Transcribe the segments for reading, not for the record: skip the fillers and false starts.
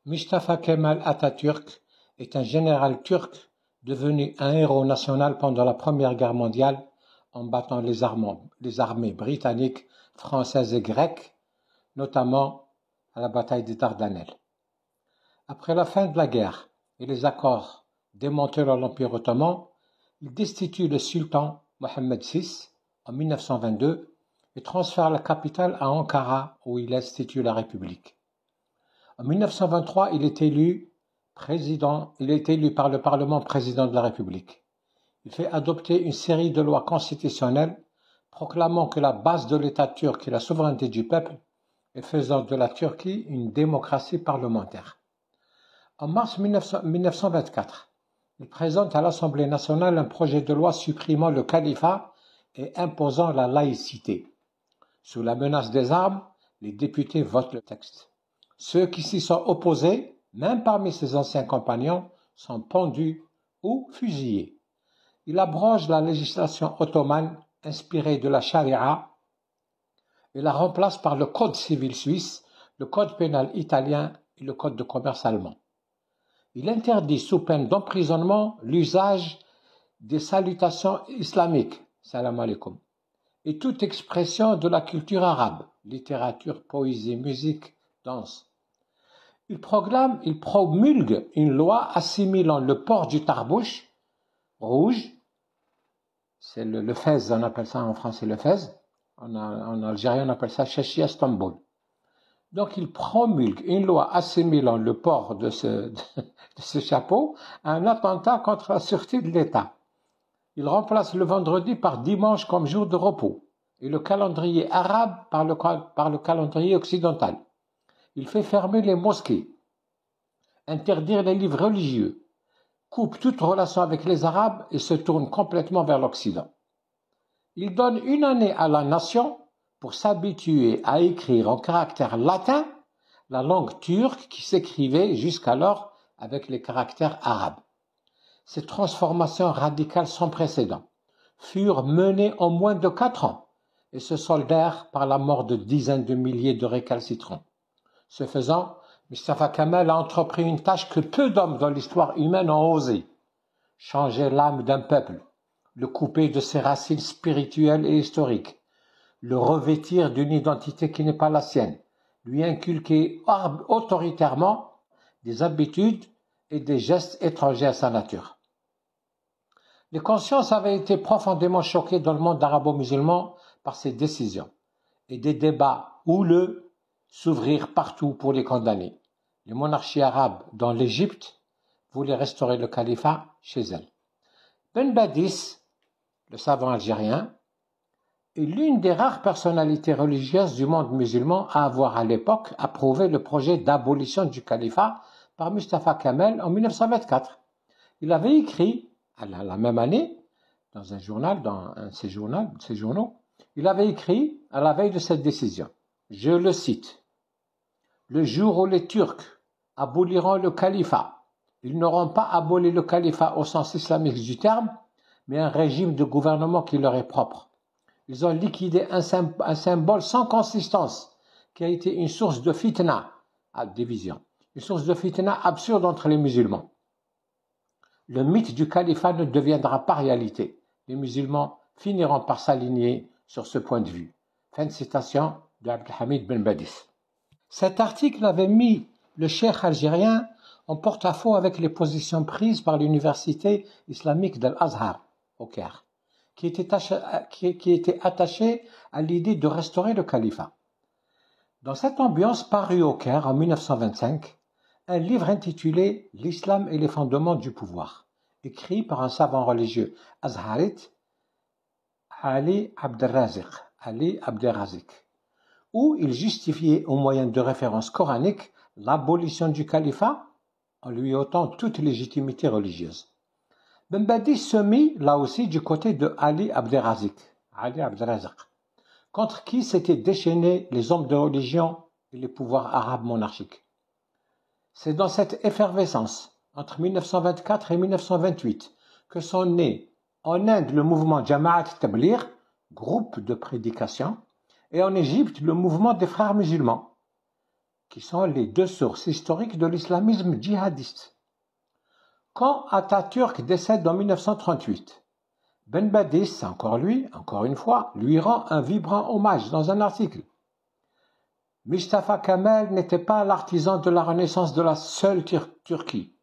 Mustafa Kemal Atatürk est un général turc devenu un héros national pendant la Première Guerre mondiale en battant les armées britanniques, françaises et grecques, notamment à la bataille des Dardanelles. Après la fin de la guerre et les accords démantelant l'Empire ottoman, il destitue le sultan Mohammed VI en 1922 et transfère la capitale à Ankara où il institue la République. En 1923, il est élu par le Parlement président de la République. Il fait adopter une série de lois constitutionnelles proclamant que la base de l'État turc est la souveraineté du peuple et faisant de la Turquie une démocratie parlementaire. En mars 1924, il présente à l'Assemblée nationale un projet de loi supprimant le califat et imposant la laïcité. Sous la menace des armes, les députés votent le texte. Ceux qui s'y sont opposés, même parmi ses anciens compagnons, sont pendus ou fusillés. Il abroge la législation ottomane inspirée de la charia et la remplace par le code civil suisse, le code pénal italien et le code de commerce allemand. Il interdit sous peine d'emprisonnement l'usage des salutations islamiques, salam alaikum, et toute expression de la culture arabe, littérature, poésie, musique, danse. Il promulgue une loi assimilant le port du tarbouch rouge, c'est le fez, on appelle ça en français le fez, en Algérie on appelle ça Chechi Istanbul. Donc il promulgue une loi assimilant le port de ce chapeau à un attentat contre la sûreté de l'État. Il remplace le vendredi par dimanche comme jour de repos et le calendrier arabe par le calendrier occidental. Il fait fermer les mosquées, interdire les livres religieux, coupe toute relation avec les Arabes et se tourne complètement vers l'Occident. Il donne une année à la nation pour s'habituer à écrire en caractère latin la langue turque qui s'écrivait jusqu'alors avec les caractères arabes. Ces transformations radicales sans précédent furent menées en moins de 4 ans et se soldèrent par la mort de dizaines de milliers de récalcitrants. Ce faisant, Mustafa Kemal a entrepris une tâche que peu d'hommes dans l'histoire humaine ont osé: changer l'âme d'un peuple, le couper de ses racines spirituelles et historiques, le revêtir d'une identité qui n'est pas la sienne, lui inculquer autoritairement des habitudes et des gestes étrangers à sa nature. Les consciences avaient été profondément choquées dans le monde arabo-musulman par ces décisions, et des débats houleux s'ouvrirent partout pour les condamner. Les monarchies arabes, dont l'Égypte, voulaient restaurer le califat chez elles. Ben Badis, le savant algérien, est l'une des rares personnalités religieuses du monde musulman à avoir à l'époque approuvé le projet d'abolition du califat par Mustafa Kemal en 1924. Il avait écrit, la même année, dans un journal, dans un de ses journaux, il avait écrit à la veille de cette décision, je le cite: « Le jour où les Turcs aboliront le califat, ils n'auront pas aboli le califat au sens islamique du terme, mais un régime de gouvernement qui leur est propre. Ils ont liquidé un symbole sans consistance qui a été une source de fitna, division, une source de fitna absurde entre les musulmans. Le mythe du califat ne deviendra pas réalité. Les musulmans finiront par s'aligner sur ce point de vue. » Fin de citation de Abdelhamid Ben Badis. Cet article avait mis le cheikh algérien en porte-à-faux avec les positions prises par l'université islamique d'Al-Azhar, au Caire, qui était attachée à l'idée de restaurer le califat. Dans cette ambiance parut au Caire en 1925 un livre intitulé « L'islam et les fondements du pouvoir », écrit par un savant religieux azharite, Ali Abderrazik, où il justifiait au moyen de références coraniques l'abolition du califat en lui ôtant toute légitimité religieuse. Ben Badis se mit là aussi du côté de Ali Abderrazik, contre qui s'étaient déchaînés les hommes de religion et les pouvoirs arabes monarchiques. C'est dans cette effervescence, entre 1924 et 1928, que sont nés en Inde le mouvement Jama'at Tabligh, groupe de prédication, et en Égypte le mouvement des frères musulmans. qui sont les deux sources historiques de l'islamisme djihadiste. Quand Atatürk décède en 1938, Ben Badis, encore une fois, lui rend un vibrant hommage dans un article. Mustafa Kemal n'était pas l'artisan de la renaissance de la seule Turquie.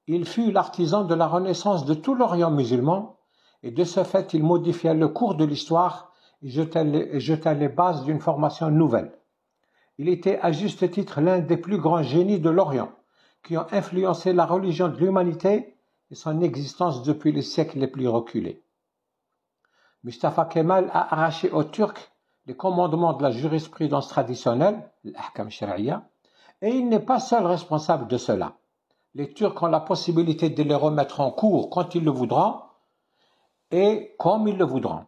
Il fut l'artisan de la renaissance de tout l'Orient musulman, et de ce fait il modifia le cours de l'histoire et jeta les bases d'une formation nouvelle. Il était à juste titre l'un des plus grands génies de l'Orient, qui ont influencé la religion de l'humanité et son existence depuis les siècles les plus reculés. Mustafa Kemal a arraché aux Turcs les commandements de la jurisprudence traditionnelle, l'ahkam shari'a, et il n'est pas seul responsable de cela. Les Turcs ont la possibilité de les remettre en cours quand ils le voudront et comme ils le voudront.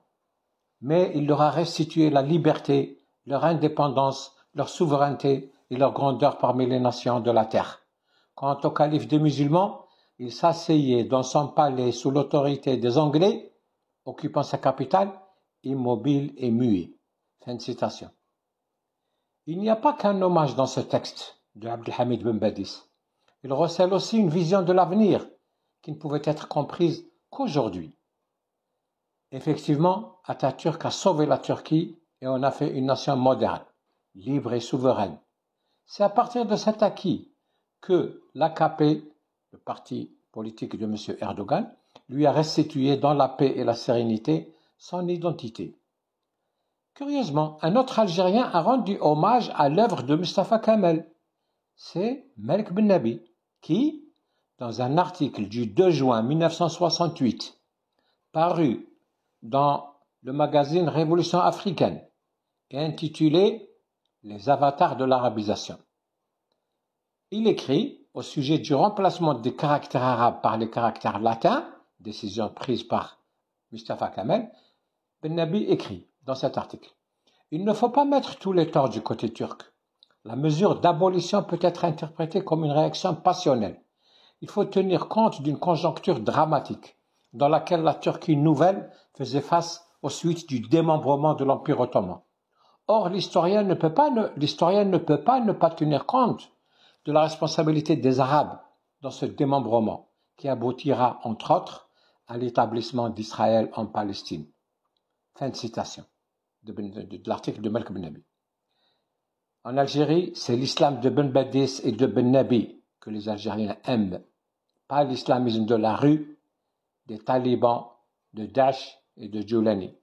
Mais il leur a restitué la liberté, leur indépendance, leur souveraineté et leur grandeur parmi les nations de la terre. Quant au calife des musulmans, il s'asseyait dans son palais sous l'autorité des Anglais, occupant sa capitale, immobile et muet. Fin de citation. Il n'y a pas qu'un hommage dans ce texte de Abdelhamid Ben Badis. Il recèle aussi une vision de l'avenir qui ne pouvait être comprise qu'aujourd'hui. Effectivement, Atatürk a sauvé la Turquie et en a fait une nation moderne, libre et souveraine. C'est à partir de cet acquis que l'AKP, le parti politique de M. Erdogan, lui a restitué dans la paix et la sérénité son identité. Curieusement, un autre Algérien a rendu hommage à l'œuvre de Mustafa Kemal. C'est Melk Ben Nabi, qui, dans un article du 2 juin 1968, paru dans le magazine Révolution africaine et intitulé « Les avatars de l'arabisation ». Il écrit au sujet du remplacement des caractères arabes par les caractères latins, décision prise par Mustafa Kemal. Ben Nabi écrit dans cet article: « Il ne faut pas mettre tous les torts du côté turc. La mesure d'abolition peut être interprétée comme une réaction passionnelle. Il faut tenir compte d'une conjoncture dramatique dans laquelle la Turquie nouvelle faisait face aux suites du démembrement de l'Empire ottoman. Or, l'historien ne peut pas ne pas tenir compte de la responsabilité des Arabes dans ce démembrement qui aboutira, entre autres, à l'établissement d'Israël en Palestine. » Fin de citation de l'article de Melk Ben Nabi. En Algérie, c'est l'islam de Ben Badis et de Ben Nabi que les Algériens aiment, pas l'islamisme de la rue, des talibans, de Daesh et de Djoulani.